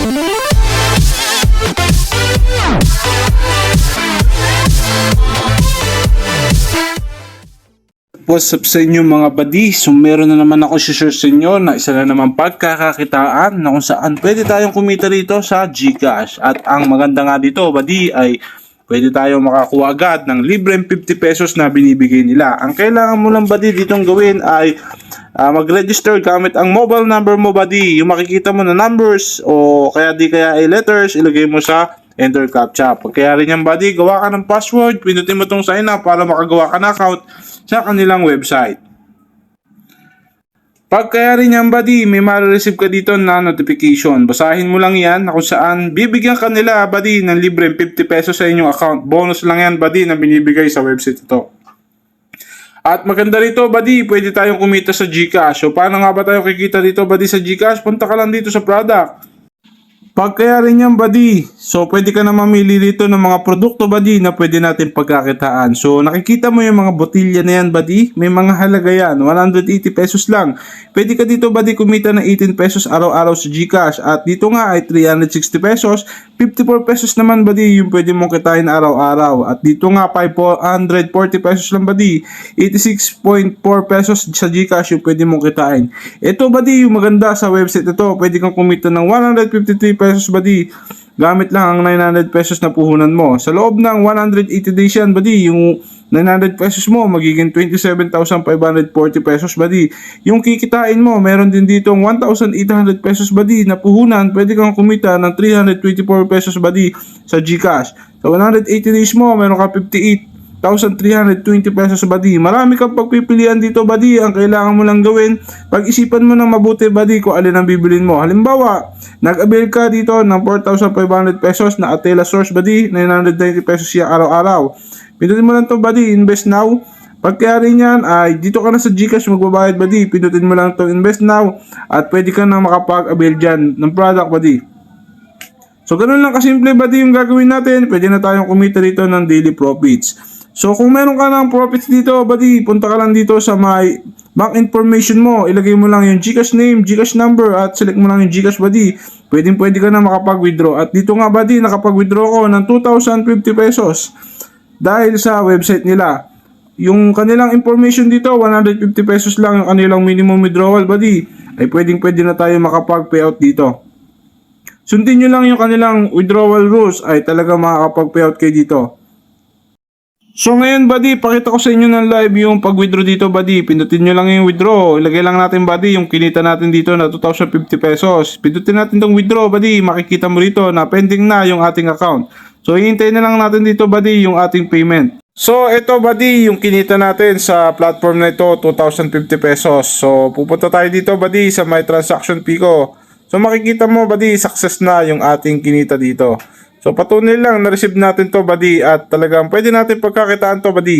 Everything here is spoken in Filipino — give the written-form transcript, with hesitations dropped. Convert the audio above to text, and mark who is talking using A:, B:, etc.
A: What's up sa inyo mga buddy? So meron na naman ako share sa inyo na isa na naman pagkakakitaan na kung saan pwede tayong kumita rito sa GCash. At ang maganda nga dito buddy ay pwede tayong makakuha agad ng libreng 50 pesos na binibigay nila. Ang kailangan mo lang buddy ditong gawin ay mag-register gamit ang mobile number mo buddy. Yung makikita mo na numbers o kaya di kaya ay letters, ilagay mo sa enter captcha. Pag kaya rin yan buddy, gawa ka ng password, pinutin mo itong sign up para makagawa ka ng account sa kanilang website. Pag kaya rin yan buddy, may ma-receive ka dito na notification. Basahin mo lang yan na kung saan bibigyan ka nila buddy ng libreng 50 pesos sa inyong account. Bonus lang yan buddy na binibigay sa website ito. At maganda rito buddy, pwede tayong kumita sa GCash. So paano nga ba tayo kikita dito buddy sa GCash? Punta ka lang dito sa product. Pag kaya rin yan buddy, so pwede ka na mamili dito ng mga produkto buddy na pwede natin pagkakitaan. So nakikita mo yung mga botilya na yan buddy, may mga halaga yan, 180 pesos lang. Pwede ka dito buddy kumita ng 18 pesos araw-araw sa GCash. At dito nga ay 360 pesos, 54 pesos naman buddy yung pwede mong kitain araw-araw. At dito nga 540 pesos lang buddy, 86.4 pesos sa GCash yung pwede mong kitain. Ito buddy yung maganda sa website ito, pwede kang kumita ng 153 pesos buddy gamit lang ang 900 pesos na puhunan mo. Sa loob ng 180 days yan buddy, yung 900 pesos mo magiging 27,540 pesos buddy. Yung kikitain mo, meron din dito 1,800 pesos buddy na puhunan, pwede kang kumita ng 324 pesos buddy sa GCash. Sa 180 days mo, meron ka 58,320 pesos buddy. Marami kang pagpipilian dito buddy. Ang kailangan mo lang gawin, pag-isipan mo ng mabuti buddy kung alin ang bibilin mo. Halimbawa, nag-avail ka dito ng 4,500 pesos na Atela Source buddy, 990 pesos siya araw-araw. Pindutin mo lang to buddy, invest now. Pag kaya rin yan ay dito ka na sa GCash magbabayad buddy, pindutin mo lang to invest now at pwede ka na makapag-avail dyan ng product buddy. So ganun lang kasimple buddy yung gagawin natin. Pwede na tayong kumita dito ng daily profits. So kung meron ka ng profits dito buddy, punta ka lang dito sa my bank information mo, ilagay mo lang yung GCash name, GCash number at select mo lang yung GCash buddy. Pwede ka na makapag-withdraw. At dito nga buddy, nakapag-withdraw ko ng 2,050 pesos dahil sa website nila. Yung kanilang information dito, 150 pesos lang yung kanilang minimum withdrawal buddy. Ay pwede na tayo makapag-payout dito. Sundin nyo lang yung kanilang withdrawal rules ay talaga makakapag-payout kayo dito. So ngayon buddy, pakita ko sa inyo ng live yung pag-withdraw dito buddy. Pindutin nyo lang yung withdraw. Ilagay lang natin buddy yung kinita natin dito na 2,050 pesos. Pindutin natin tong withdraw buddy. Makikita mo dito na pending na yung ating account. So hihintayin na lang natin dito buddy yung ating payment. So ito buddy yung kinita natin sa platform na ito, 2,050 pesos. So pupunta tayo dito buddy sa my transaction fee ko. So makikita mo buddy, success na yung ating kinita dito. So patunay lang na-receive natin to buddy at talagang pwede natin pagkakitaan to buddy.